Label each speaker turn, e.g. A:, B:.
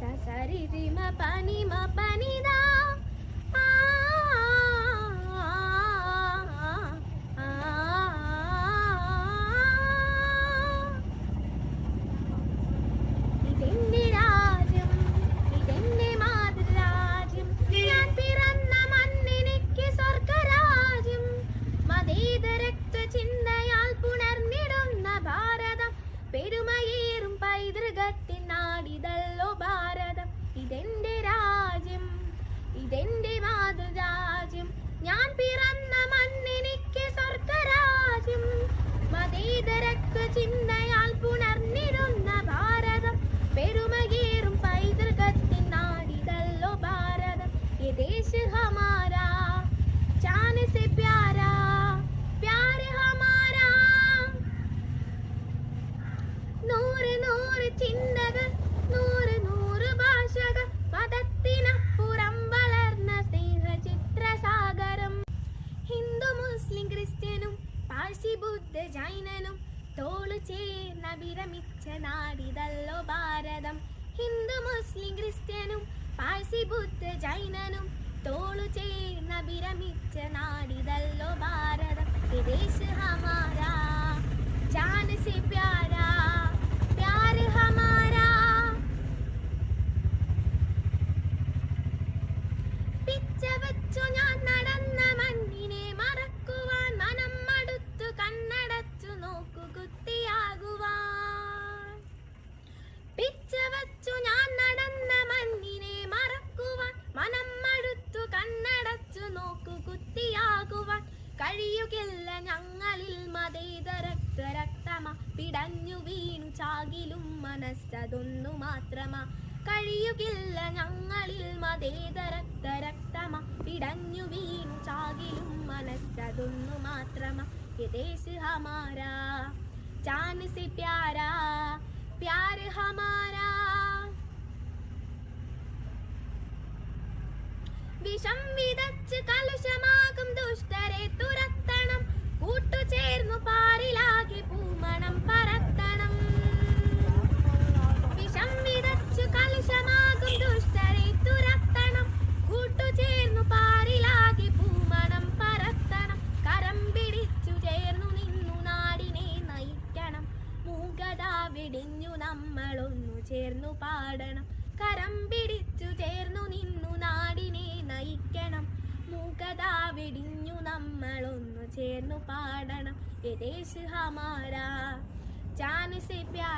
A: സരി രി മ പനി ദാ ആ ഇതെന്റെ രാജ്യം, ഇതെന്റെ മാതൃരാജ്യം, ഞാൻ പിറന്ന മണ്ണിനിക്ക് സ്വർഗരാജ്യം. മതേതരത്വ ചിന്തയാൽ പുണർന്നിടുന്ന ഭാരതം, പെരുമയേറും പൈതൃകത്തിൻ നാടിതല്ലോ ഭാരതം. ഇതെന്റെ രാജ്യം, ഇതെന്റെ മാതൃരാജ്യം, ഞാൻ പിറന്ന മണ്ണിനിക്ക് സ്വർഗരാജ്യം. മതേതരത്വ ചിന്തയാൽ പുണർന്നിടുന്ന ഭാരതം, പെരുമയേറും പൈതൃകത്തിൻ നാടിതല്ലോ ഭാരതം. ये देश हमारा जान से प्यारा, प्यार हमारा. നൂറ് നൂറ് ചിന്തകൾ, നൂറ് നൂറ് ഭാഷകൾ, മതത്തിനപ്പുറം വളർന്ന സ്നേഹചിത്രസാഗരം. ഹിന്ദു മുസ്ലിം ക്രിസ്ത്യനും പാഴ്സി ബുദ്ധ ജൈനനും തോളു ചേർന്ന വിരമിച്ച നാടിതല്ലോ ഭാരതം. ഹിന്ദു മുസ്ലിം ക്രിസ്ത്യനും പാഴ്സി ബുദ്ധ ജൈനനും തോളു ചേർന്ന വിരമിച്ച നാടിതല്ലോ ഭാരതം. ये देश हमारा जान से प्यारा, प्यार हमारा. പിച്ച വച്ചു ഞാൻ നടന്ന മണ്ണിനെ മറക്കുവാൻ, മനം മടുത്തു കണ്ണടച്ചു നോക്കു കുത്തിയാകുവാൻ. പിച്ച വച്ചു ഞാൻ നടന്ന മണ്ണിനെ മറക്കുവാൻ, മനം മടുത്തു കണ്ണടച്ചു നോക്കു കുത്തിയാകുവാൻ. കഴിയുകില്ല ഞങ്ങളിൽ മതേതരത്വ രക്തമാ, പിടഞ്ഞു വീണു ചാകിലും മനസ്സതൊന്നു മാത്രമാ. കഴിയുകില്ല ഞങ്ങളിൽ മതേതരത്വ രക്തമാ, പിടഞ്ഞു വീണു ചാകിലും മനസ്സതൊന്നു മാത്രമാ. ये देश हमारा जान से प्यारा, प्यार हमारा. വിഷം വിതച്ച് കലുഷമാകും ദുഷ്ടരെ തുരത്തണം, കൂട്ടുചേർന്നു പാരിലാകെ പൂമണം പരത്തണം. വിഷം വിതച്ചു കലുഷമാകും ദുഷ്ടരെ തുരത്തണം, കൂട്ടുചേർന്നു പാരിലാകെ പൂമണം പരത്തണം. കരം പിടിച്ചു ചേർന്നു നിന്നു നാടിനെ നയിക്കണം, മൂകത വെടിഞ്ഞു നമ്മളൊന്നു ചേർന്നു പാടണം. കരം പിടിച്ചു ചേർന്നു നിന്നു നാടിനെ നയിക്കണം, മൂകത വെടിഞ്ഞു നമ്മളൊന്നു ചേർന്നു പാടണം. ये देश हमारा जान से प्यारा.